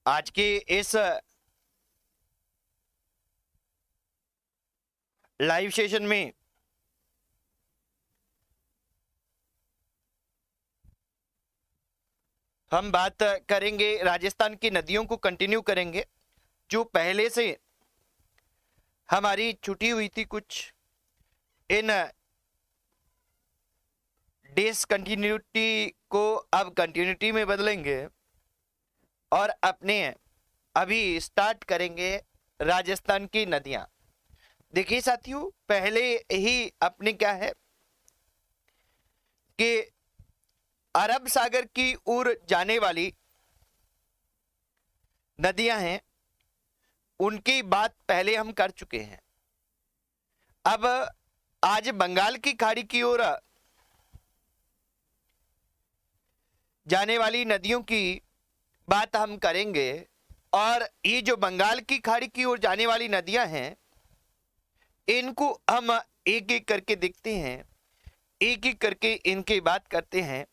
आज के इस लाइव सेशन में हम बात करेंगे, राजस्थान की नदियों को कंटिन्यू करेंगे जो पहले से हमारी छुटी हुई थी। कुछ इन डिसकंटिन्यूटी को अब कंटिन्यूटी में बदलेंगे और अपने अभी स्टार्ट करेंगे राजस्थान की नदियां। देखिए साथियों, पहले ही अपने क्या है कि अरब सागर की ओर जाने वाली नदियां हैं, उनकी बात पहले हम कर चुके हैं। अब आज बंगाल की खाड़ी की ओर जाने वाली नदियों की बात हम करेंगे और ये जो बंगाल की खाड़ी की ओर जाने वाली नदियां हैं, इनको हम एक एक करके देखते हैं, एक एक करके इनकी बात करते हैं।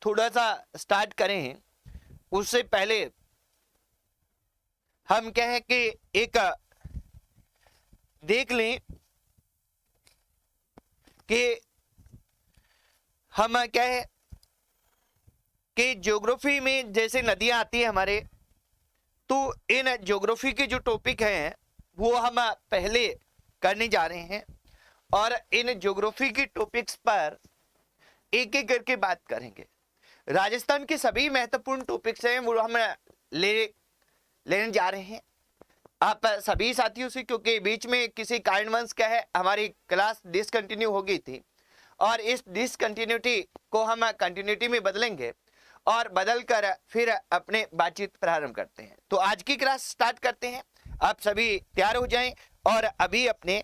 थोड़ा सा स्टार्ट करें उससे पहले हम क्या है कि एक देख लें कि हम क्या है कि ज्योग्राफी में जैसे नदियां आती है हमारे, तो इन ज्योग्राफी के जो टॉपिक हैं वो हम पहले करने जा रहे हैं और इन ज्योग्राफी की टॉपिक्स पर एक एक करके बात करेंगे। राजस्थान के सभी महत्वपूर्ण टॉपिक्स हैं वो हम लेने जा रहे हैं आप सभी साथियों से, क्योंकि बीच में किसी कारणवश क्या है हमारी क्लास डिसकंटिन्यू हो गई थी और इस डिसकंटिन्यूटी को हम कंटिन्यूटी में बदलेंगे और बदल कर फिर अपने बातचीत प्रारंभ करते हैं। तो आज की क्लास स्टार्ट करते हैं। आप सभी तैयार हो जाएं और अभी अपने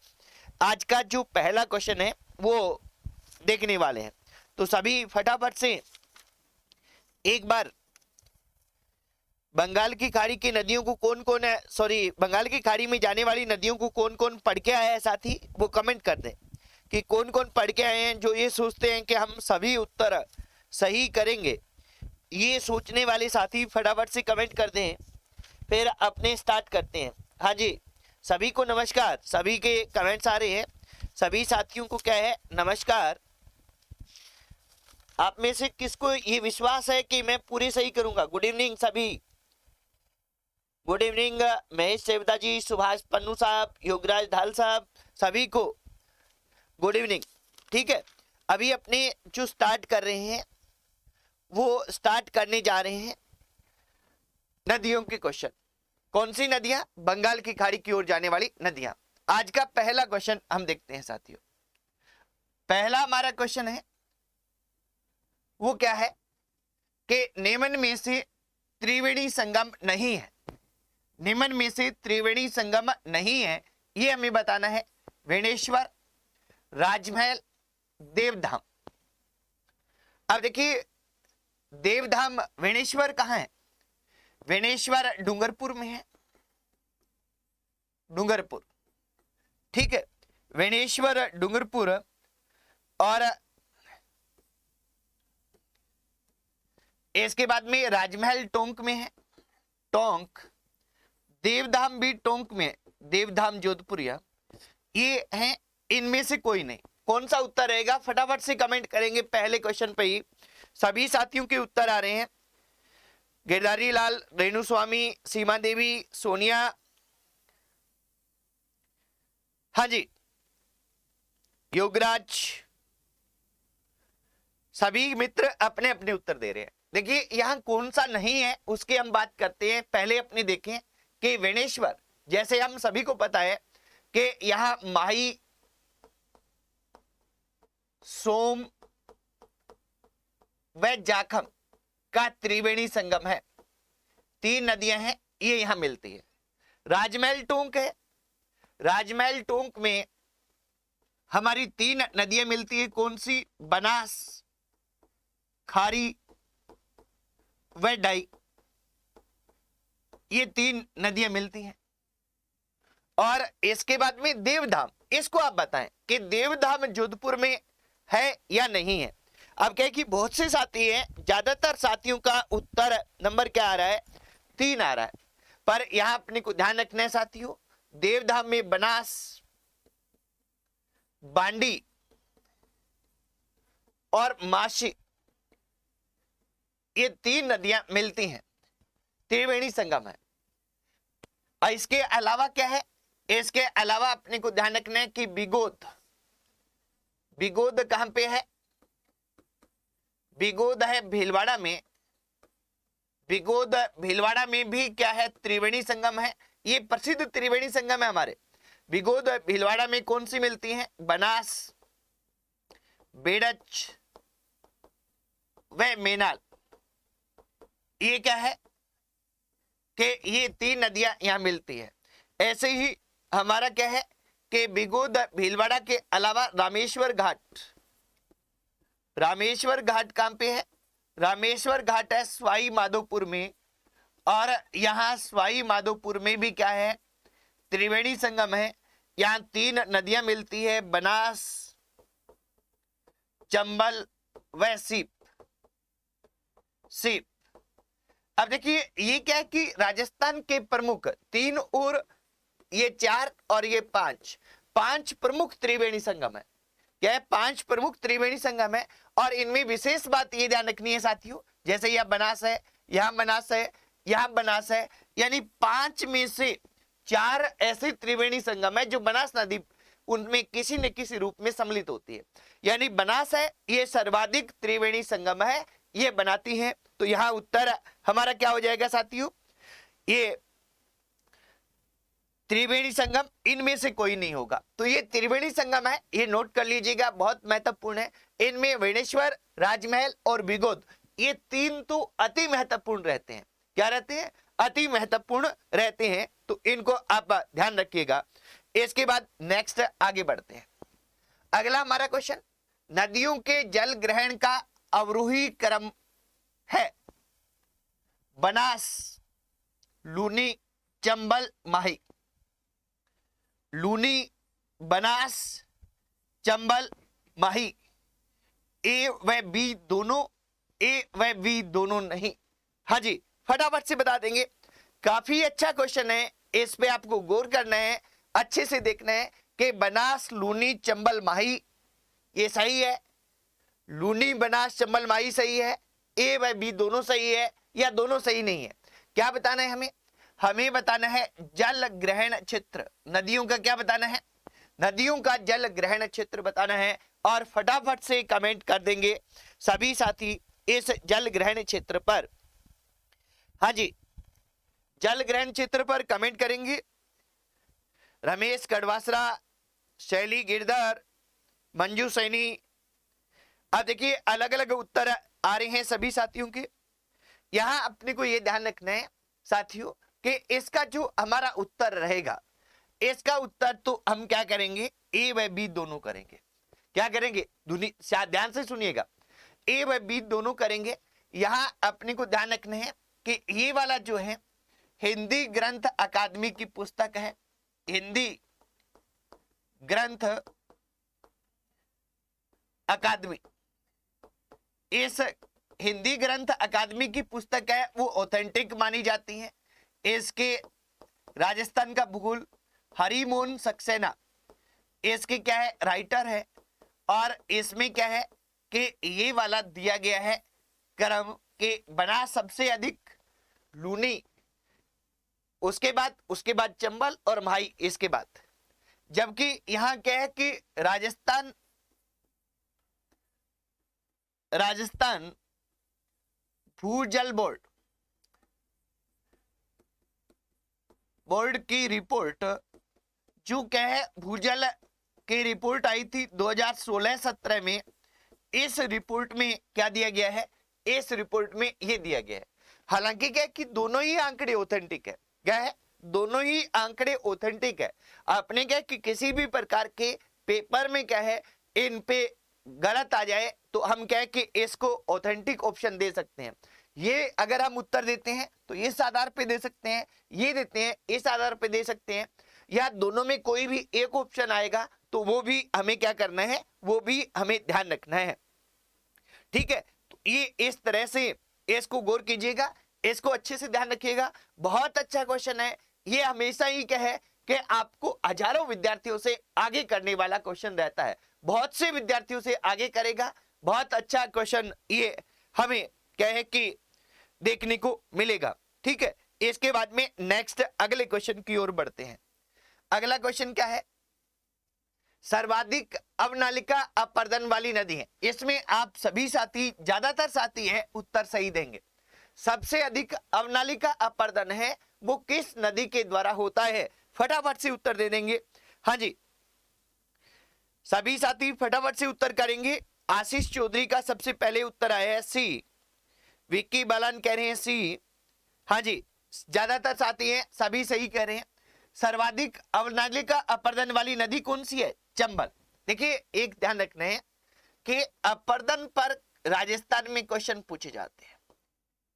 आज का जो पहला क्वेश्चन है वो देखने वाले हैं। तो सभी फटाफट से एक बार बंगाल की खाड़ी की नदियों को कौन कौन है, बंगाल की खाड़ी में जाने वाली नदियों को कौन कौन पढ़ के आया है साथी, वो कमेंट कर दें कि कौन कौन पढ़ के आए हैं। जो ये सोचते हैं कि हम सभी उत्तर सही करेंगे, ये सोचने वाले साथी फटाफट से कमेंट कर दें, फिर अपने स्टार्ट करते हैं। हाँ जी, सभी को नमस्कार। सभी के कमेंट्स आ रहे हैं, सभी साथियों को क्या है नमस्कार। आप में से किसको ये विश्वास है कि मैं पूरी सही करूंगा? गुड इवनिंग सभी, गुड इवनिंग महेश सेवदा जी, सुभाष पन्नू साहब, योगराज ढाल साहब, सभी को गुड इवनिंग। ठीक है, अभी अपने जो स्टार्ट कर रहे हैं वो स्टार्ट करने जा रहे हैं नदियों के क्वेश्चन। कौन सी नदियां? बंगाल की खाड़ी की ओर जाने वाली नदियां। आज का पहला क्वेश्चन हम देखते हैं साथियों। पहला हमारा क्वेश्चन है वो क्या है कि निम्न में से त्रिवेणी संगम नहीं है। निम्न में से त्रिवेणी संगम नहीं है, ये हमें बताना है। वेणेश्वर, राजमहल, देवधाम। अब देखिए, देवधाम वेणेश्वर कहाँ है? वेणेश्वर डूंगरपुर में है, डूंगरपुर। ठीक है, वेणेश्वर डूंगरपुर। और इसके बाद में राजमहल टोंक में है, टोंक। देवधाम भी टोंक में, देवधाम जोधपुरिया। ये है, इनमें से कोई नहीं। कौन सा उत्तर रहेगा? फटाफट से कमेंट करेंगे। पहले क्वेश्चन पे ही सभी साथियों के उत्तर आ रहे हैं। गिरधारी लाल, रेणु स्वामी, सीमा देवी, सोनिया, हाँ जी, योगराज, सभी मित्र अपने अपने उत्तर दे रहे हैं। देखिए, यहां कौन सा नहीं है उसकी हम बात करते हैं। पहले अपने देखें कि वेणेश्वर, जैसे हम सभी को पता है कि यहां माही, सोम व जाखम का त्रिवेणी संगम है। तीन नदियां हैं, ये यहां मिलती है। राजमहल टोंक है, राजमहल टोंक में हमारी तीन नदियां मिलती है। कौन सी? बनास, खारी व डाई, ये तीन नदियां मिलती हैं। और इसके बाद में देवधाम, इसको आप बताएं कि देवधाम जोधपुर में है या नहीं है। अब क्या है कि बहुत से साथी हैं, ज्यादातर साथियों का उत्तर नंबर क्या आ रहा है? 3 आ रहा है, पर यहां अपने को ध्यान रखना है साथियों, देवधाम में बनास, बांडी और माशी, ये 3 नदियां मिलती हैं, त्रिवेणी संगम है। और इसके अलावा क्या है, इसके अलावा अपने को ध्यान रखना है कि बिगोद, बिगोद कहां पे है, बिगोद है भीलवाड़ा में, बिगोद भीलवाड़ा में भी क्या है, त्रिवेणी संगम है। ये प्रसिद्ध त्रिवेणी संगम है हमारे। बिगोद भीलवाड़ा में कौन सी मिलती हैं, बनास, बेड़च व मेनाल। ये क्या है कि ये 3 नदियां यहां मिलती है। ऐसे ही हमारा क्या है कि बिगोद भीलवाड़ा के अलावा रामेश्वर घाट, रामेश्वर घाट कहां पे है, रामेश्वर घाट है सवाई माधोपुर में, और यहां सवाई माधोपुर में भी क्या है, त्रिवेणी संगम है। यहां 3 नदियां मिलती है, बनास, चंबल व सीप। सीप अब देखिए ये क्या है कि राजस्थान के प्रमुख 3 और ये 4 और ये 5 प्रमुख त्रिवेणी संगम है। क्या है, 5 प्रमुख त्रिवेणी संगम है। और इनमें विशेष बात ये ध्यान रखनी है साथियों, जैसे यह बनास है, यहां बनास है, यहां बनास है, यानी 5 में से 4 ऐसे त्रिवेणी संगम है जो बनास नदी उनमें किसी न किसी रूप में सम्मिलित होती है। यानी बनास है ये सर्वाधिक त्रिवेणी संगम है, ये बनाती है। तो यहां उत्तर हमारा क्या हो जाएगा साथियों, ये त्रिवेणी संगम इनमें से कोई नहीं होगा। तो ये त्रिवेणी संगम है, ये नोट कर लीजिएगा, बहुत महत्वपूर्ण है। इनमें वेणेश्वर, राजमहल और बिगोद, ये 3 तो अति महत्वपूर्ण रहते हैं। क्या रहते हैं, अति महत्वपूर्ण रहते हैं। तो इनको आप ध्यान रखिएगा। इसके बाद नेक्स्ट आगे बढ़ते हैं। अगला हमारा क्वेश्चन, नदियों के जल ग्रहण का अवरोही क्रम है, बनास, लूनी, चंबल, माही। लूनी, बनास, चंबल, माही, ए व बी दोनों, ए व बी दोनों नहीं। हाँ जी, फटाफट से बता देंगे। काफी अच्छा क्वेश्चन है, इस पे आपको गौर करना है, अच्छे से देखना है कि बनास, लूनी, चंबल, माही ये सही है, लूनी, बनास, चंबल, माही सही है, ए व बी दोनों सही है, या दोनों सही नहीं है। क्या बताना है हमें, हमें बताना है जल ग्रहण क्षेत्र, नदियों का क्या बताना है, नदियों का जल ग्रहण क्षेत्र बताना है। और फटाफट से कमेंट कर देंगे सभी साथी इस जल ग्रहण क्षेत्र पर। हाँ जी, जल ग्रहण क्षेत्र पर कमेंट करेंगे। रमेश कड़वासरा, शैली गिरधर, मंजू सैनी। अब देखिए अलग अलग उत्तर आ रहे हैं सभी साथियों के। यहां अपने को यह ध्यान रखना है साथियों कि इसका जो हमारा उत्तर रहेगा, इसका उत्तर तो हम क्या करेंगे, ए व बी दोनों करेंगे। क्या करेंगे, ध्यान से सुनिएगा, ए व बी दोनों करेंगे। यहां अपने को ध्यान रखना है कि ये वाला जो है हिंदी ग्रंथ अकादमी की पुस्तक है, हिंदी ग्रंथ अकादमी, इस हिंदी ग्रंथ अकादमी की पुस्तक है वो ऑथेंटिक मानी जाती है। इसके राजस्थान का भूगोल हरिमोहन सक्सेना इसके क्या है, राइटर है। और इसमें क्या है कि ये वाला दिया गया है क्रम के बना सबसे अधिक, लूनी उसके बाद चंबल और माही इसके बाद। जबकि यहां क्या है कि राजस्थान भूजल बोर्ड की रिपोर्ट जो क्या है, भूजल की रिपोर्ट आई थी 2016-17 में। इस रिपोर्ट में क्या दिया गया है, इस रिपोर्ट में ये दिया गया है। हालांकि क्या है कि दोनों ही आंकड़े ऑथेंटिक है। क्या है, दोनों ही आंकड़े ऑथेंटिक है। आपने क्या कि किसी भी प्रकार के पेपर में क्या है इन पे गलत आ जाए तो हम क्या है कि इसको ऑथेंटिक ऑप्शन दे सकते हैं। ये अगर हम उत्तर देते हैं तो इस आधार पे दे सकते हैं, ये देते हैं इस आधार पे दे सकते हैं, या दोनों में कोई भी एक ऑप्शन आएगा तो वो भी हमें क्या करना है, वो भी हमें ध्यान रखना है। ठीक है, तो ये इस तरह से इसको गौर कीजिएगा। इसको अच्छे से ध्यान रखिएगा, बहुत अच्छा क्वेश्चन है ये। हमेशा ही क्या है कि आपको हजारों विद्यार्थियों से आगे करने वाला क्वेश्चन रहता है, बहुत से विद्यार्थियों से आगे करेगा। बहुत अच्छा क्वेश्चन ये हमें क्या है कि देखने को मिलेगा। ठीक है, इसके बाद में नेक्स्ट अगले क्वेश्चन की ओर बढ़ते हैं। अगला क्वेश्चन क्या है, सर्वाधिक अवनालिका अपरदन वाली नदी है। इसमें आप सभी साथी, ज्यादातर साथी है, उत्तर सही देंगे। सबसे अधिक अवनालिका अपरदन है वो किस नदी के द्वारा होता है? फटाफट से उत्तर दे देंगे। हाँ जी, सभी साथी फटाफट से उत्तर करेंगे। आशीष चौधरी का सबसे पहले उत्तर आया है सी। विक्की बालन कह रहे हैं सी। हाँ जी, ज्यादातर साथी हैं, सभी सही कह रहे हैं। सर्वाधिक अवनालिका अपरदन वाली नदी कौन सी है? चंबल। देखिए एक ध्यान रखना है कि अपरदन पर राजस्थान में क्वेश्चन पूछे जाते हैं।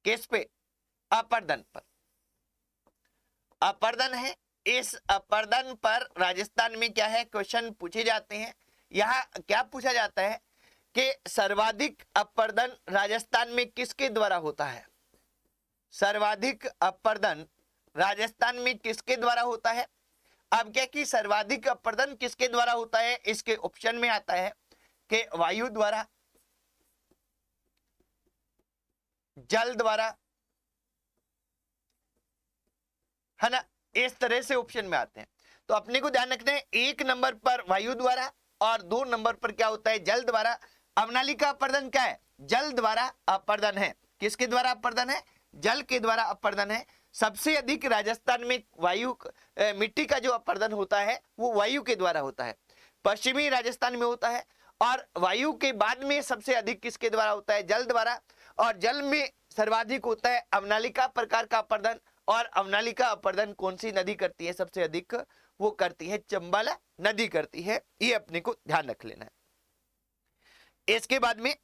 किस पे? अपरदन पर। अपर्दन है, इस अपर्दन पर राजस्थान में क्या है क्वेश्चन पूछे जाते हैं। यहाँ क्या पूछा जाता है कि सर्वाधिक अपर्दन राजस्थान में किसके द्वारा होता है? सर्वाधिक अपर्दन राजस्थान में किसके द्वारा होता है? अब क्या कि सर्वाधिक अपर्दन किसके द्वारा होता है, इसके ऑप्शन में आता है कि वायु द्वारा, जल द्वारा, है ना, इस तरह से ऑप्शन में आते हैं। तो अपने को ध्यान रखना है, एक नंबर पर वायु द्वारा और 2 नंबर पर क्या होता है? जल द्वारा। अवनालिका अपर्दन क्या है? जल द्वारा अपर्दन है। किसके द्वारा अपर्दन है? जल के द्वारा अपर्दन है। सबसे अधिक राजस्थान में वायु मिट्टी का जो अपर्दन होता है वो वायु के द्वारा होता है, पश्चिमी राजस्थान में होता है। और वायु के बाद में सबसे अधिक किसके द्वारा होता है? जल द्वारा। और जल में सर्वाधिक होता है अवनालिका प्रकार का अपर्दन। और अवनालिका अपर्दन कौन सी नदी करती है सबसे अधिक? वो करती है चंबल नदी करती है। ये अपने को ध्यान रख लेना है। इसके बाद में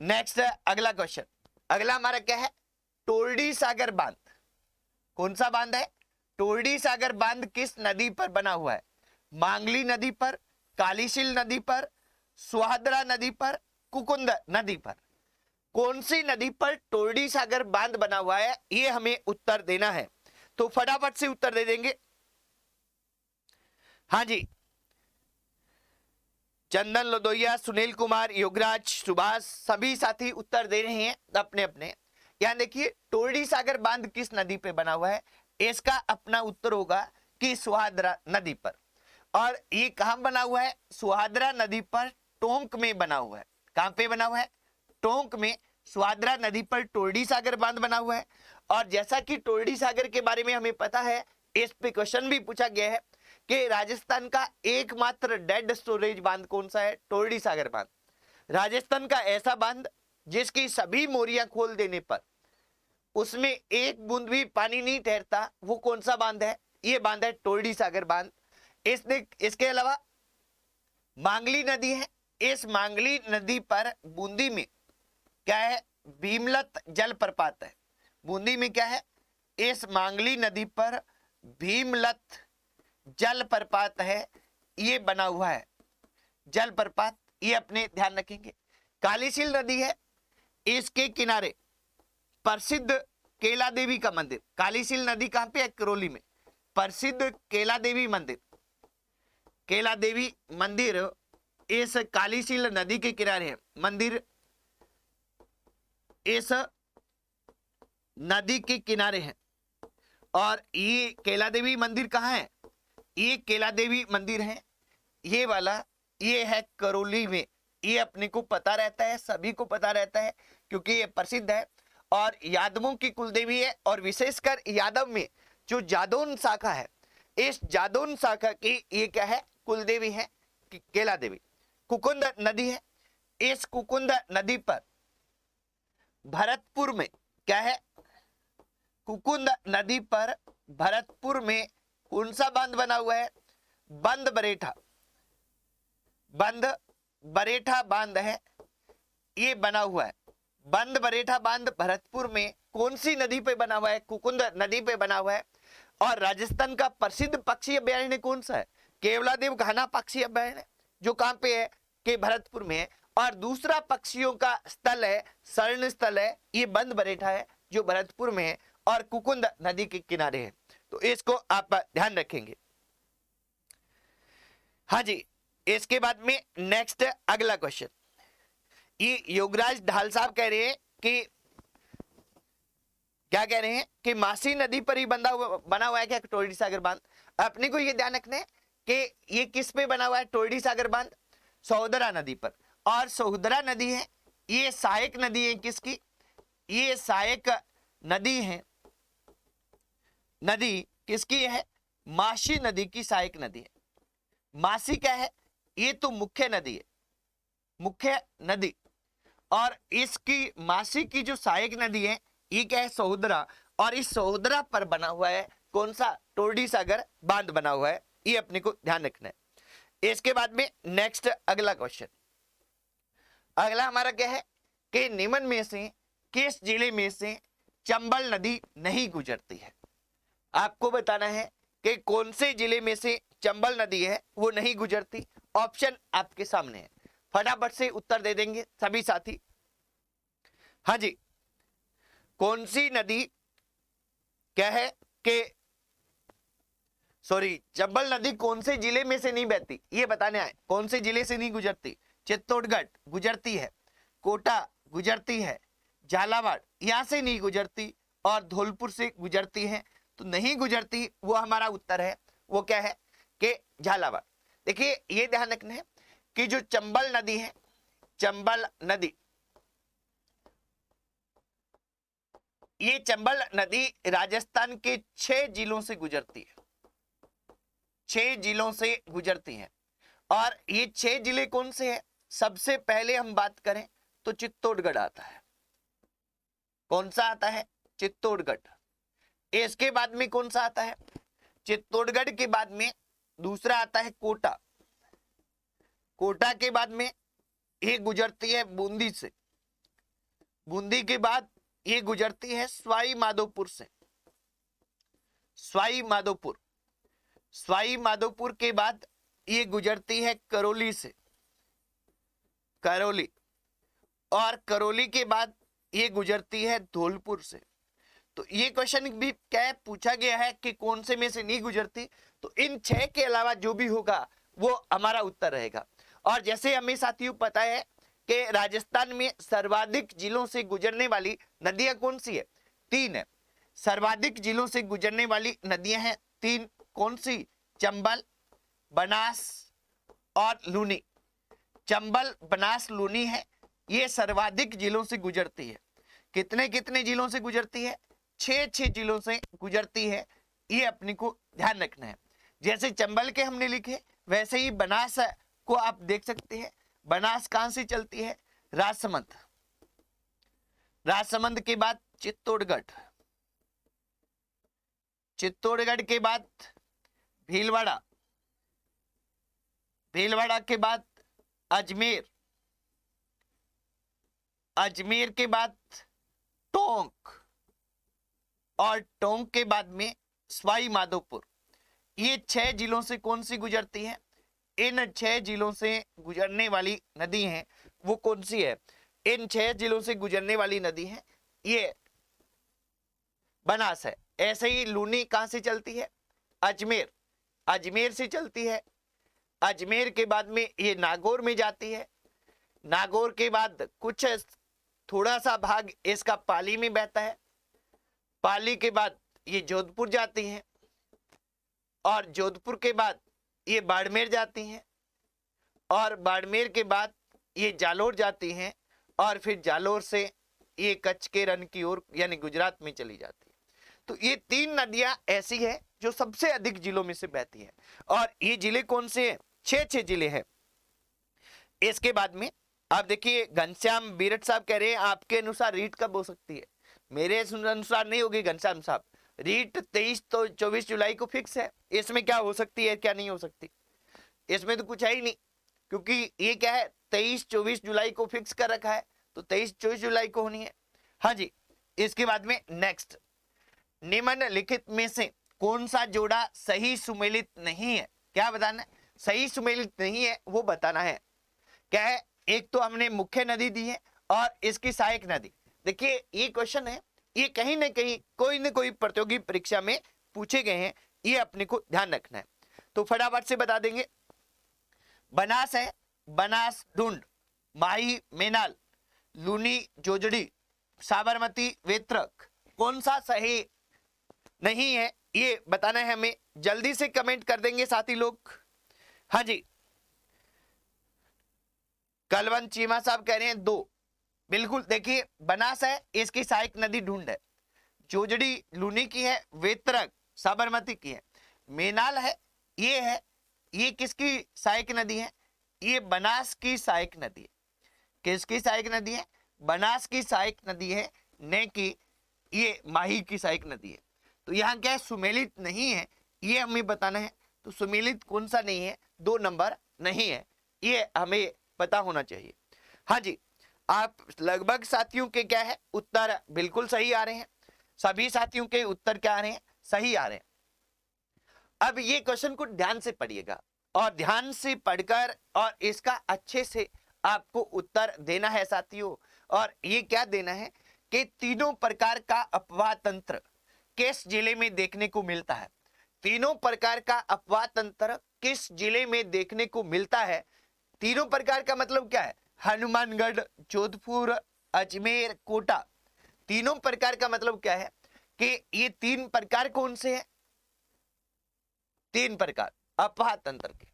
नेक्स्ट अगला क्वेश्चन, अगला हमारा क्या है? टोरडी सागर बांध। कौन सा बांध है? टोरडी सागर बांध किस नदी पर बना हुआ है? मांगली नदी पर, कालीशील नदी पर, सुहाद्रा नदी पर, कुकुंद नदी पर। कौन सी नदी पर टोरडी सागर बांध बना हुआ है, ये हमें उत्तर देना है। तो फटाफट से उत्तर दे देंगे। हाँ जी, चंदन लोदोया, सुनील कुमार, योगराज, सुभाष, सभी साथी उत्तर दे रहे हैं अपने अपने। यहां देखिए टोरडी सागर बांध किस नदी पे बना हुआ है, इसका अपना उत्तर होगा कि सुहाद्रा नदी पर। और ये कहां बना हुआ है? सुहाद्रा नदी पर, टोंक में बना हुआ है। कहां पे बना हुआ है? टोंक में सुहाद्रा नदी पर टोरडी सागर बांध बना हुआ है। और जैसा कि टोरडी सागर के बारे में हमें पता है, इस पे क्वेश्चन भी पूछा गया है कि राजस्थान का एकमात्र डेड स्टोरेज बांध कौन सा है? टोरडी सागर बांध। राजस्थान का ऐसा बांध जिसकी सभी मोरियां खोल देने पर उसमें एक बूंद भी पानी नहीं ठहरता, वो कौन सा बांध है? ये बांध है टोरडी सागर बांध। इसके अलावा मांगली नदी है, इस मांगली नदी पर बूंदी में क्या है? भीमलत जलप्रपात है। बूंदी में क्या है? इस मांगली नदी पर भीमलत जलप्रपात है, ये बना हुआ है जलप्रपात, ये अपने ध्यान रखेंगे। कालीशील नदी है, इसके किनारे प्रसिद्ध केला देवी का मंदिर। कालीशील नदी कहां पे है? करौली में। प्रसिद्ध केला देवी मंदिर, केला देवी मंदिर इस कालीशील नदी के किनारे है। मंदिर इस नदी के किनारे है। और ये केला देवी मंदिर कहाँ है? ये केला देवी मंदिर है, ये वाला, ये है करौली में। ये अपने को पता रहता है, सभी को पता रहता है क्योंकि ये प्रसिद्ध है और यादवों की कुलदेवी है। और विशेषकर यादव में जो जादौन शाखा है, इस जादौन शाखा की ये क्या है? कुलदेवी है केला देवी। कुकुंद नदी है, इस कुकुंद नदी पर भरतपुर में क्या है? कुकुंद नदी पर भरतपुर में कौन सा बांध बना हुआ है? बंद बरेठा, बंद बरेठा बांध है, ये बना हुआ है। बंद बरेठा बांध भरतपुर में कौन सी नदी पे बना हुआ है? कुकुंद नदी पे बना हुआ है। और राजस्थान का प्रसिद्ध पक्षी अभयारण्य कौन सा है? केवलादेव घाना पक्षी अभयारण्य, जो कहां पे है? कि भरतपुर में है। और दूसरा पक्षियों का स्थल है, शरण स्थल है, ये बंद बरेठा है जो भरतपुर में है और कुकुंद नदी के किनारे है। तो इसको आप ध्यान रखेंगे। हाँ जी, इसके बाद में नेक्स्ट अगला क्वेश्चन, ये योगराज ढाल साहब कह रहे हैं कि क्या कह रहे हैं कि मासी नदी पर ही बना हुआ है क्या टोरडी सागर बांध। अपने को ये ध्यान रखना है कि ये किस पे बना हुआ है टोरडी सागर बांध, सहोदरा नदी पर। और सहोदरा नदी है, ये सहायक नदी है किसकी, ये सहायक नदी है, नदी किसकी है, मासी नदी की सहायक नदी है। मासी क्या है, ये तो मुख्य नदी है, मुख्य नदी। और इसकी मासी की जो सहायक नदी है ये क्या है, सहोदरा। और इस सहोदरा पर बना हुआ है कौन सा, टोरडी सागर बांध बना हुआ है, ये अपने को ध्यान रखना है। इसके बाद में नेक्स्ट अगला क्वेश्चन, अगला हमारा क्या है कि निम्न में से किस जिले में से चंबल नदी नहीं गुजरती है। आपको बताना है कि कौन से जिले में से चंबल नदी है वो नहीं गुजरती। ऑप्शन आपके सामने है, फटाफट से उत्तर दे देंगे सभी साथी। हाँ जी, कौन सी नदी क्या है कि सॉरी, चंबल नदी कौन से जिले में से नहीं बहती ये बताने आए। कौन से जिले से नहीं गुजरती, चित्तौड़गढ़ गुजरती है, कोटा गुजरती है, झालावाड़ यहां से नहीं गुजरती और धौलपुर से गुजरती है। तो नहीं गुजरती वो हमारा उत्तर है, वो क्या है कि झालावाड़। देखिए ये ध्यान रखना है कि जो चंबल नदी है, चंबल नदी, ये चंबल नदी राजस्थान के 6 जिलों से गुजरती है, 6 जिलों से गुजरती है। और ये 6 जिले कौन से हैं, सबसे पहले हम बात करें तो चित्तौड़गढ़ आता है। कौन सा आता है, चित्तौड़गढ़। इसके बाद में कौन सा आता है, चित्तौड़गढ़ के बाद में दूसरा आता है कोटा। कोटा के बाद में ये गुजरती है बूंदी से, बूंदी के बाद ये गुजरती है सवाई माधोपुर से, सवाई माधोपुर। सवाई माधोपुर के बाद ये गुजरती है करौली से, करौली। और करौली के बाद ये गुजरती है धौलपुर से। तो ये क्वेश्चन भी क्या पूछा गया है कि कौन से में से नहीं गुजरती, तो इन 6 के अलावा जो भी होगा वो हमारा उत्तर रहेगा। और जैसे हमें साथियों पता है कि राजस्थान में सर्वाधिक जिलों से गुजरने वाली नदियां कौन सी है, 3 है। सर्वाधिक जिलों से गुजरने वाली नदियां हैं 3, कौन सी, चंबल, बनास और लूनी। चंबल, बनास, लूनी है, ये सर्वाधिक जिलों से गुजरती है। कितने कितने जिलों से गुजरती है, 6 जिलों से गुजरती है, ये अपने को ध्यान रखना है। जैसे चंबल के हमने लिखे वैसे ही बनास को आप देख सकते हैं। बनास कहां से चलती है, राजसमंद, राजसमंद के बाद चित्तौड़गढ़, चित्तौड़गढ़ के बाद भीलवाड़ा, भीलवाड़ा के बाद अजमेर, अजमेर के बाद टोंक और टोंक के बाद में सवाई माधोपुर। ये 6 जिलों से कौन सी गुजरती है, इन 6 जिलों से गुजरने वाली नदी है वो कौन सी है, इन 6 जिलों से गुजरने वाली नदी है ये बनास है। ऐसे ही लूनी कहां से चलती है, अजमेर, अजमेर से चलती है। अजमेर के बाद में ये नागौर में जाती है, नागौर के बाद कुछ थोड़ा सा भाग इसका पाली में बहता है, पाली के बाद ये जोधपुर जाती है और जोधपुर के बाद ये बाड़मेर जाती हैं और बाड़मेर के बाद ये जालोर जाती हैं और फिर जालोर से ये कच्छ के रण की ओर यानी गुजरात में चली जाती है। तो ये 3 नदियां ऐसी है जो सबसे अधिक जिलों में से बहती है। और ये जिले कौन से हैं, 6 जिले हैं। इसके बाद में आप देखिए घनश्याम बीरट साहब कह रहे हैं आपके अनुसार रीट कब हो सकती है, मेरे अनुसार नहीं होगी घनश्याम साहब। रीट 23 तो 24 जुलाई को फिक्स है, इसमें क्या हो सकती है क्या नहीं हो सकती, इसमें तो कुछ है ही नहीं, क्योंकि ये क्या है 23-24 जुलाई को फिक्स कर रखा है, तो 23-24 जुलाई को होनी है। हाँ जी, इसके बाद में नेक्स्ट, निम्नलिखित में से कौन सा जोड़ा सही सुमेलित नहीं है, क्या बताना है, सही सुमेलित नहीं है वो बताना है। क्या है, एक तो हमने मुख्य नदी दी है और इसकी सहायक नदी। देखिए ये क्वेश्चन है, ये कहीं ना कहीं कोई न कोई प्रतियोगी परीक्षा में पूछे गए हैं, ये अपने को ध्यान रखना है। तो फटाफट से बता देंगे। बनास है, बनास ढूंढ, माही मेनाल, लूनी जोजड़ी, साबरमती वेत्रक, कौन सा सही नहीं है ये बताना है हमें। जल्दी से कमेंट कर देंगे साथी लोग। हाँ जी, कलवंत चीमा साहब कह रहे हैं 2। बिल्कुल, देखिए बनास है, इसकी सहायक नदी ढूंढ है, जोजड़ी लूनी की है, वेत्रक साबरमती की है, मेनाल है, ये किसकी सहायक नदी है? ये बनास की सहायक नदी है। किसकी सहायक नदी है? बनास की सहायक नदी है, न कि ये माही की सहायक नदी है। तो यहाँ क्या है, सुमेलित नहीं है, ये हमें बताना है। तो सुमेलित कौन सा नहीं है? 2 नंबर नहीं है, ये हमें पता होना चाहिए। हाँ जी, आप लगभग साथियों के क्या है उत्तर बिल्कुल सही आ रहे हैं। सभी साथियों के उत्तर क्या आ रहे हैं? सही आ रहे हैं। अब ये क्वेश्चन को ध्यान से पढ़िएगा और ध्यान से पढ़कर और इसका अच्छे से आपको उत्तर देना है साथियों। और ये क्या देना है कि तीनों प्रकार का अपवाह तंत्र किस जिले में देखने को मिलता है? तीनों प्रकार का अपवाह तंत्र किस जिले में देखने को मिलता है? तीनों प्रकार का मतलब क्या है? हनुमानगढ़, जोधपुर, अजमेर, कोटा। तीनों प्रकार का मतलब क्या है कि ये 3 प्रकार कौन से हैं? 3 प्रकार अपवाह तंत्र के।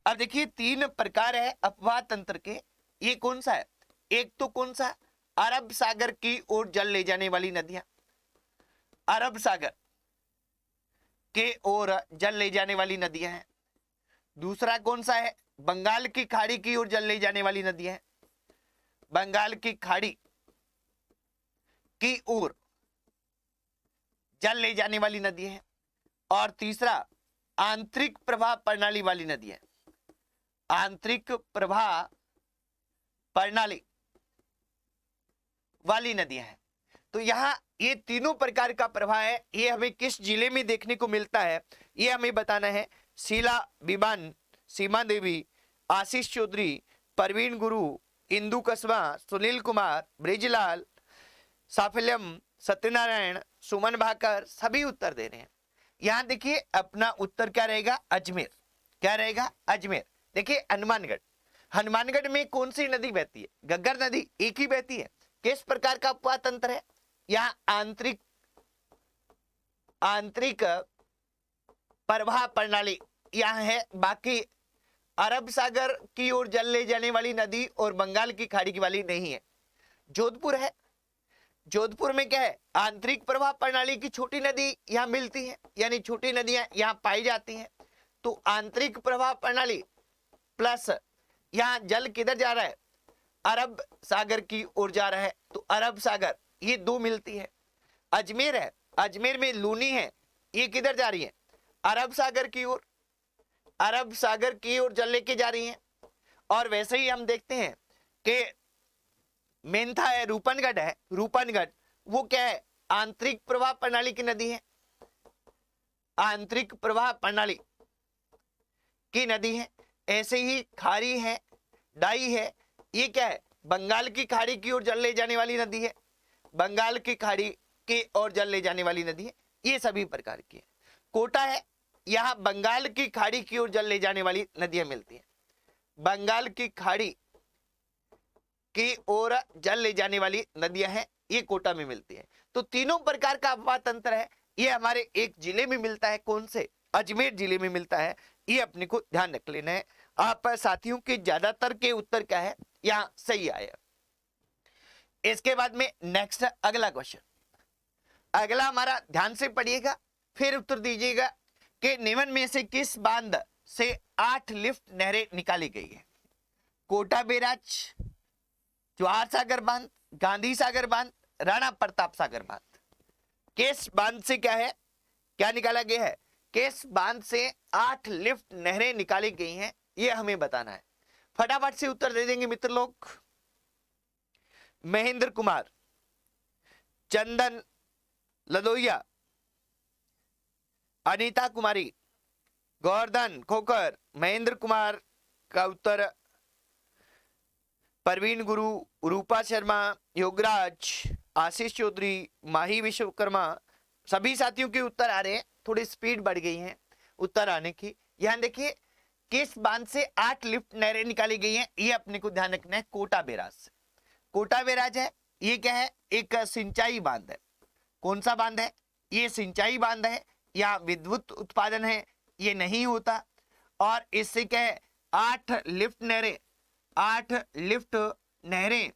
अब देखिए 3 प्रकार है अपवाह तंत्र के, ये कौन सा है? एक तो कौन सा? अरब सागर की ओर जल ले जाने वाली नदियां, अरब सागर के ओर जल ले जाने वाली नदियां हैं। दूसरा कौन सा है? बंगाल की खाड़ी की ओर जल ले जाने वाली नदियां हैं, बंगाल की खाड़ी की ओर जल ले जाने वाली नदियां हैं। और तीसरा आंतरिक प्रवाह प्रणाली वाली नदियां, आंतरिक प्रवाह प्रणाली वाली नदियां हैं। तो यहाँ ये तीनों प्रकार का प्रवाह है, ये हमें किस जिले में देखने को मिलता है ये हमें बताना है। शीला बिबान, सीमा देवी, आशीष चौधरी, परवीन गुरु, इंदु कस्बा, सुनील कुमार, ब्रिजलाल, साफल्यम, सत्यनारायण, सुमन भाकर सभी उत्तर दे रहे हैं। यहां देखिए अपना उत्तर क्या रहेगा? अजमेर। क्या रहेगा? अजमेर। देखिए हनुमानगढ़, हनुमानगढ़ में कौन सी नदी बहती है? घग्गर नदी एक ही बहती है। किस प्रकार का अपवाह तंत्र है? यहाँ आंतरिक प्रवाह प्रणाली यहाँ है। बाकी अरब सागर की ओर जल ले जाने वाली नदी और बंगाल की खाड़ी की वाली नहीं है। जोधपुर है, जोधपुर में क्या है? आंतरिक प्रवाह प्रणाली की छोटी नदी यहाँ मिलती है, यानी छोटी नदियां यहाँ पाई जाती हैं। तो आंतरिक प्रवाह प्रणाली प्लस यहाँ जल किधर जा रहा है? अरब सागर की ओर जा रहा है, तो अरब सागर ये 2 मिलती है। अजमेर है, अजमेर में लूनी है, ये किधर जा रही है? अरब सागर की ओर, अरब सागर की ओर जल लेके जा रही है। और वैसे ही हम देखते हैं कि मेंथा है, रूपनगढ़ है, रूपनगढ़ वो क्या है? आंतरिक प्रवाह प्रणाली की नदी है, आंतरिक प्रवाह प्रणाली की नदी है। ऐसे ही खारी है, डाई है, ये क्या है? बंगाल की खाड़ी की ओर जल ले जाने वाली नदी है, बंगाल की खाड़ी की ओर जल ले जाने वाली नदी है। ये सभी प्रकार की है। कोटा है, यहाँ बंगाल की खाड़ी की ओर जल ले जाने वाली नदियां मिलती हैं, बंगाल की खाड़ी की ओर जल ले जाने वाली नदियां हैं, ये कोटा में मिलती है। तो तीनों प्रकार का अपवाह तंत्र है, ये हमारे एक जिले में मिलता है। कौन से? अजमेर जिले में मिलता है। ये अपने को ध्यान रख लेना है। आप साथियों के ज्यादातर के उत्तर क्या है? यहाँ सही आया। इसके बाद में नेक्स्ट अगला क्वेश्चन, अगला हमारा ध्यान से पढ़िएगा फिर उत्तर दीजिएगा कि निम्न में से किस बांध से 8 लिफ्ट नहरें निकाली गई है? कोटा बैराज, जवाहर सागर बांध, गांधी सागर बांध, राणा प्रताप सागर बांध। किस बांध से क्या है, क्या निकाला गया है? किस बांध से 8 लिफ्ट नहरें निकाली गई हैं, ये हमें बताना है। फटाफट से उत्तर दे देंगे मित्र लोग। महेंद्र कुमार, चंदन लदोइया, अनीता कुमारी, गोवर्धन खोकर। महेंद्र कुमार का उत्तर परवीन गुरु, रूपा शर्मा, योगराज, आशीष चौधरी, माही विश्वकर्मा, सभी साथियों के उत्तर आ रहे हैं। थोड़ी स्पीड बढ़ गई है उत्तर आने की। यहाँ देखिए किस बांध से 8 लिफ्ट नहरें निकाली गई हैं, ये अपने को ध्यान रखना है। कोटा बैराज से। कोटा बैराज है, ये क्या है, एक सिंचाई बांध है। कौन सा बांध है, ये सिंचाई बांध है या विद्युत उत्पादन है, ये नहीं होता। और इससे क्या है, 8 लिफ्ट नहरें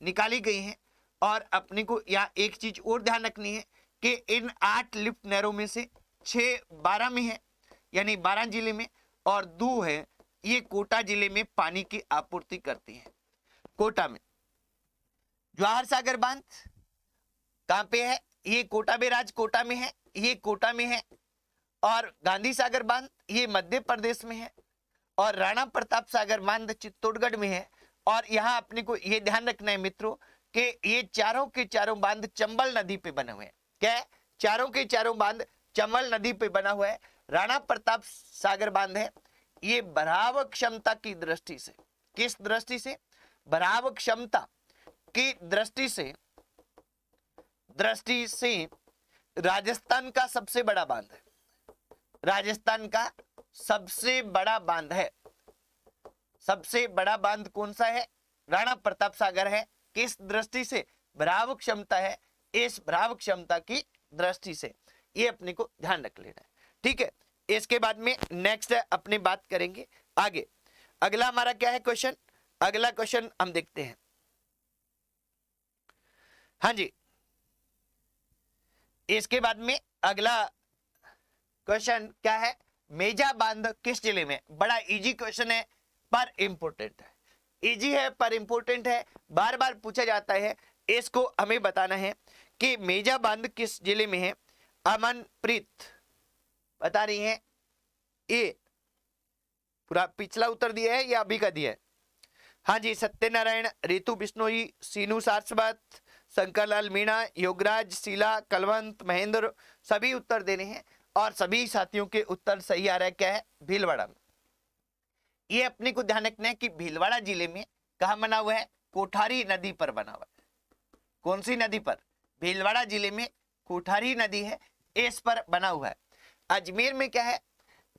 निकाली गई हैं। और अपने को यहाँ एक चीज और ध्यान रखनी है कि इन 8 लिफ्ट नहरों में से 6 12 में है, यानी 12 जिले में, और 2 है ये कोटा जिले में पानी की आपूर्ति करती है। कोटा में जवाहर सागर बांध कहां पे है, ये कोटा बैराज कोटा में है, ये कोटा में है। और गांधी सागर बांध ये मध्य प्रदेश में है। और राणा प्रताप सागर बांध चित्तौड़गढ़ में है। और यहां अपने को ये ध्यान रखना है मित्रों कि ये चारों के चारों बांध चंबल नदी पे बने हुए हैं। क्या है, चारों के चारों बांध चंबल नदी पे बना हुआ है। राणा प्रताप सागर बांध है, ये भराव क्षमता की दृष्टि से, किस दृष्टि से, भराव क्षमता की दृष्टि से राजस्थान का सबसे बड़ा बांध है। राजस्थान का सबसे बड़ा बांध है। सबसे बड़ा बांध कौन सा है, राणा प्रताप सागर है। किस दृष्टि से, भराव क्षमता है, इस भराव क्षमता की दृष्टि से, ये अपने को ध्यान रख लेना है। ठीक है, इसके बाद में नेक्स्ट अपनी बात करेंगे आगे। अगला हमारा क्या है क्वेश्चन, अगला क्वेश्चन हम देखते हैं। हाँ जी, इसके बाद में अगला क्वेश्चन क्या है, मेजा बांध किस जिले में। बड़ा इजी क्वेश्चन है पर इंपोर्टेंट है। इजी है पर इंपोर्टेंट है, बार बार पूछा जाता है। इसको हमें बताना है कि मेजा बांध किस जिले में है। अमनप्रीत बता रही है, ये पूरा पिछला उत्तर दिया है या अभी का दिया है। हाँ जी, सत्यनारायण, रितु बिश्नोई, सीनू सारस्वत, शंकरलाल मीणा, योगराज, शीला, कलवंत, महेंद्र, सभी उत्तर देने हैं। और सभी साथियों के उत्तर सही आ रहा है। क्या है, भीलवाड़ा में। ये अपने को ध्यान रखना है कि भीलवाड़ा जिले में कहा बना हुआ है, कोठारी नदी पर बना हुआ है। कौन सी नदी पर, भीलवाड़ा जिले में कोठारी नदी है, इस पर बना हुआ है। अजमेर में क्या है,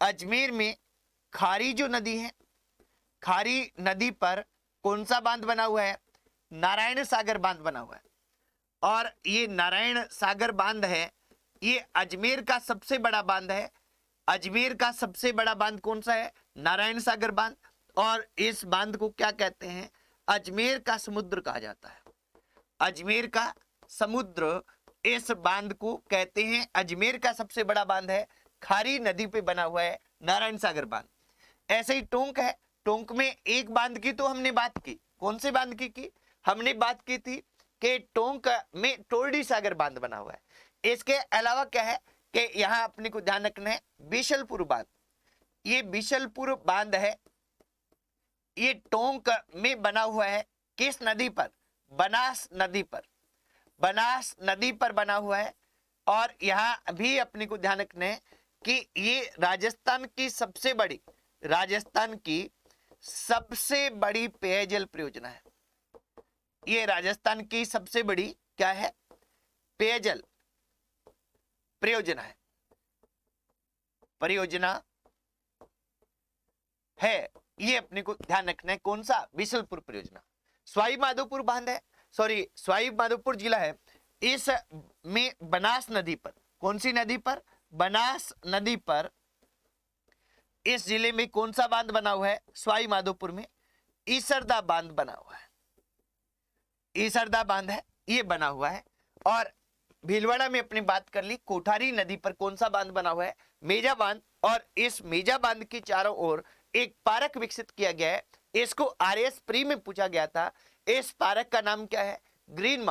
अजमेर में खारी जो नदी है, खारी नदी पर कौन सा बांध बना हुआ है, नारायण सागर बांध बना हुआ है। और ये नारायण सागर बांध है, ये अजमेर का सबसे बड़ा बांध है। अजमेर का सबसे बड़ा बांध कौन सा है, नारायण सागर बांध। और इस बांध को क्या कहते हैं, अजमेर का समुद्र कहा जाता है। अजमेर का समुद्र इस बांध को कहते हैं। अजमेर का सबसे बड़ा बांध है, खारी नदी पे बना हुआ है, नारायण सागर बांध। ऐसे ही टोंक है, टोंक में एक बांध की तो हमने बात की, कौन से बांध की हमने बात की थी कि टोंक में टोरडी सागर बांध बना हुआ है। इसके अलावा क्या है कि यहां अपने को ध्यान रखना है, बिशलपुर बांध। ये बिशलपुर बांध है, ये टोंक में बना हुआ है। किस नदी पर, बनास नदी पर, बनास नदी पर बना हुआ है। और यहां भी अपने को ध्यान रखना है कि ये राजस्थान की सबसे बड़ी पेयजल परियोजना है। ये राजस्थान की सबसे बड़ी क्या है, पेयजल परियोजना है। ये अपने को ध्यान रखना है, कौन सा, बिशलपुर परियोजना। सवाई माधोपुर बांध है, सॉरी सवाई माधोपुर जिला है, इस में बनास नदी पर, कौन सी नदी पर, बनास नदी पर, इस जिले में कौन सा बांध बना हुआ है, सवाई माधोपुर में ईसरदा बांध बना हुआ है। ईसरदा बांध है, ये बना हुआ है। और भीलवाड़ा में अपनी बात कर ली, कोठारी नदी पर कौन सा बांध बना हुआ है, मेजा बांध। और इस मेजा बांध के चारों ओर एक पार्क विकसित किया गया है। इसको आरएस प्री में पूछा गया था। इस पार्क का नाम क्या है, ग्रीन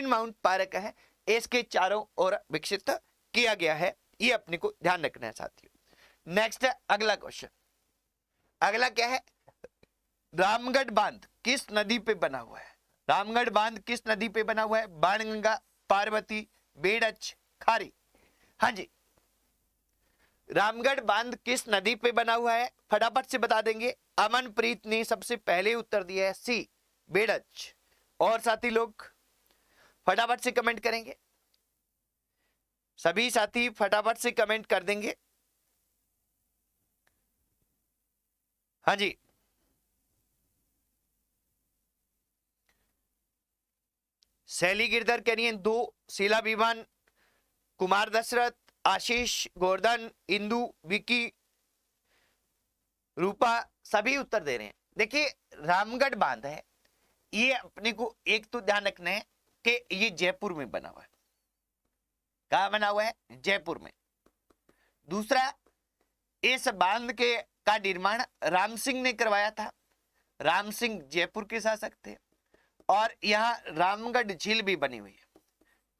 माउंट पार्क है। इसके चारों ओर विकसित किया गया है, ये अपने को ध्यान रखना है साथियों। नेक्स्ट अगला क्वेश्चन, अगला क्या है, रामगढ़ बांध किस नदी पे बना हुआ है। रामगढ़ बांध किस नदी पे बना हुआ है, बाणगंगा, पार्वती, बेड़च, खारी। हाँ जी, रामगढ़ बांध किस नदी पे बना हुआ है, फटाफट से बता देंगे। अमनप्रीत ने सबसे पहले उत्तर दिया है सी, बेड़च। और साथी लोग फटाफट से कमेंट करेंगे, सभी साथी फटाफट से कमेंट कर देंगे। हाँ जी, शैली गिरधर कह रही है 2, शीला विमान, कुमार दशरथ, आशीष, गोवर्धन, इंदु, विकी, रूपा, सभी उत्तर दे रहे हैं। देखिए रामगढ़ बांध है, ये अपने को एक तो ध्यान रखना है कि ये जयपुर में बना हुआ है। कहां बना हुआ है? जयपुर में। दूसरा, इस बांध के का निर्माण राम सिंह ने करवाया था। राम सिंह जयपुर के शासक थे। और यहाँ रामगढ़ झील भी बनी हुई है।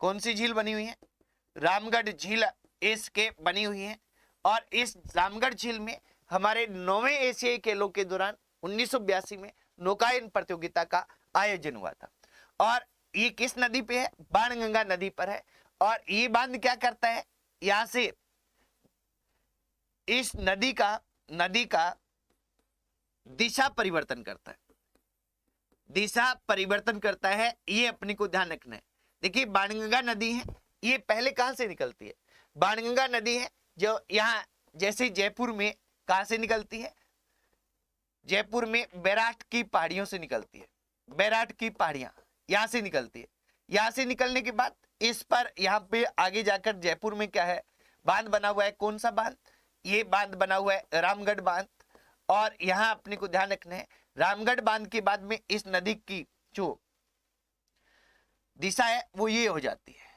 कौन सी झील बनी हुई है? रामगढ़ झील इसके बनी हुई है। और इस रामगढ़ झील में हमारे 9वें एशियाई खेलों के दौरान 1982 में नौकायन प्रतियोगिता का आयोजन हुआ था। और ये किस नदी पे है? बाणगंगा नदी पर है। और ये बांध क्या करता है? यहां से इस नदी का दिशा परिवर्तन करता है। दिशा परिवर्तन करता है, ये अपने को ध्यान रखना है। देखिए बाणगंगा नदी है, ये पहले कहां से निकलती है? बाणगंगा नदी है जो यहाँ जैसे जयपुर में कहां से निकलती है? जयपुर में बैराट की पहाड़ियों से निकलती है। बैराट की पहाड़ियां यहां से निकलती है। यहां से निकलने के बाद इस पर यहाँ पे आगे जाकर जयपुर में क्या है? बांध बना हुआ है। कौन सा बांध? ये बांध बना हुआ है रामगढ़ बांध। और यहां अपने को ध्यान रखना है, रामगढ़ बांध के बाद में इस नदी की जो दिशा है वो ये हो जाती है।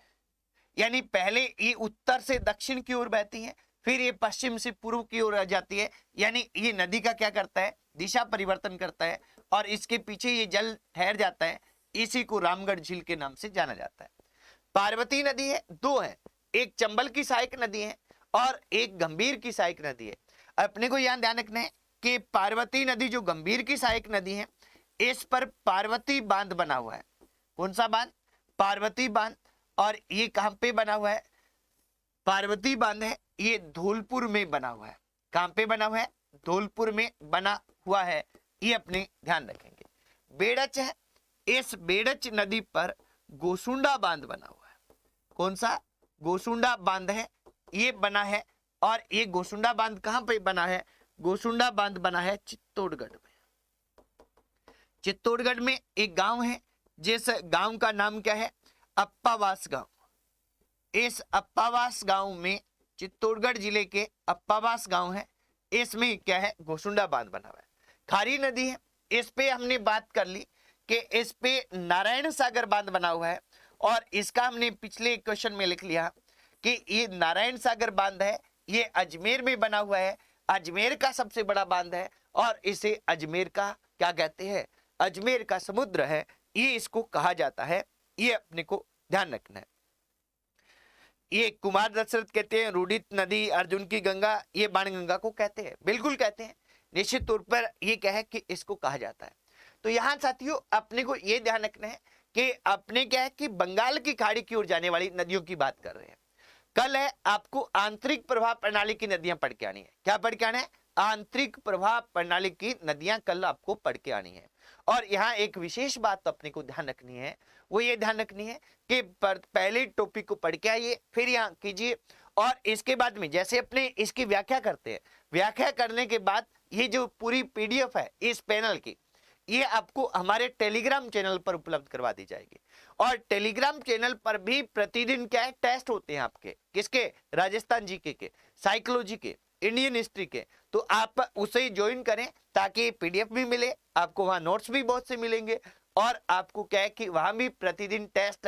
यानी पहले ये उत्तर से दक्षिण की ओर बहती है, फिर ये पश्चिम से पूर्व की ओर आ जाती है। यानी ये नदी का क्या करता है? दिशा परिवर्तन करता है। और इसके पीछे ये जल ठहर जाता है। इसी को रामगढ़ झील के नाम से जाना जाता है। पार्वती नदी है, 2 है। एक चंबल की सहायक नदी है और एक गंभीर की सहायक नदी है। अपने को यहां ध्यान रखना है कि पार्वती नदी जो गंभीर की सहायक नदी है, इस पर पार्वती बांध बना हुआ है। कौन सा बांध? पार्वती बांध। और ये कहां पे बना हुआ है? पार्वती बांध है, ये धौलपुर में बना हुआ है। कहां पे बना हुआ है? धौलपुर में बना हुआ है। ये अपने ध्यान रखेंगे। बेड़च है, इस बेड़च नदी पर गोसुंडा बांध बना हुआ है। कौन सा? गोसुंडा बांध है, ये बना है। और ये गोसुंडा बांध कहां पे बना है? गोसुंडा बांध बना है चित्तौड़गढ़ में। चित्तौड़गढ़ में एक गांव है, जिस गांव का नाम क्या है? अप्पावास गांव। इस अप्पावास गांव में, चित्तौड़गढ़ जिले के अप्पावास गांव है, इसमें क्या है? गोसुंडा बांध बना हुआ है। खारी नदी है, इस पे हमने बात कर ली कि इस पे नारायण सागर बांध बना हुआ है। और इसका हमने पिछले क्वेश्चन में लिख लिया कि ये नारायण सागर बांध है, ये अजमेर में बना हुआ है। अजमेर का सबसे बड़ा बांध है और इसे अजमेर का क्या कहते हैं? अजमेर का समुद्र है, ये इसको कहा जाता है। ये अपने को ध्यान रखना है। ये कुमार दशरथ कहते हैं रूढ़ित नदी, अर्जुन की गंगा, ये बाणगंगा को कहते हैं। बिल्कुल कहते हैं, निश्चित तौर पर ये क्या है कि इसको कहा जाता है। तो यहाँ साथियों अपने को ये ध्यान रखना है कि अपने क्या है कि बंगाल की खाड़ी की ओर जाने वाली नदियों की बात कर रहे हैं। कल है आपको आंतरिक प्रवाह प्रणाली की नदियां पढ़ के आनी है। क्या पढ़ के आना है? आंतरिक प्रवाह प्रणाली की नदियां कल आपको पढ़ के आनी है। और यहाँ एक विशेष बात अपने को ध्यान रखनी है, वो ये ध्यान रखनी है कि पहले टॉपिक को पढ़ के आइए, फिर यहाँ कीजिए। और इसके बाद में जैसे अपने इसकी व्याख्या करते हैं, व्याख्या करने के बाद ये जो पूरी PDF है इस पैनल की, ये आपको हमारे टेलीग्राम चैनल पर उपलब्ध करवा दी जाएगी। और टेलीग्राम चैनल पर भी प्रतिदिन क्या है? टेस्ट होते हैं आपके। किसके? राजस्थान जीके के, साइकोलॉजी के, इंडियन हिस्ट्री के। तो आप उसे ज्वाइन करें ताकि PDF भी मिले, आपको वहां नोट्स भी बहुत से मिलेंगे। और आपको क्या है कि वहां भी प्रतिदिन टेस्ट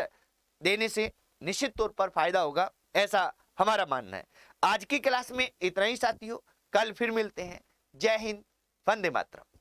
देने से निश्चित तौर पर फायदा होगा, ऐसा हमारा मानना है। आज की क्लास में इतना ही साथियों, कल फिर मिलते हैं। जय हिंद, वंदे मातरम।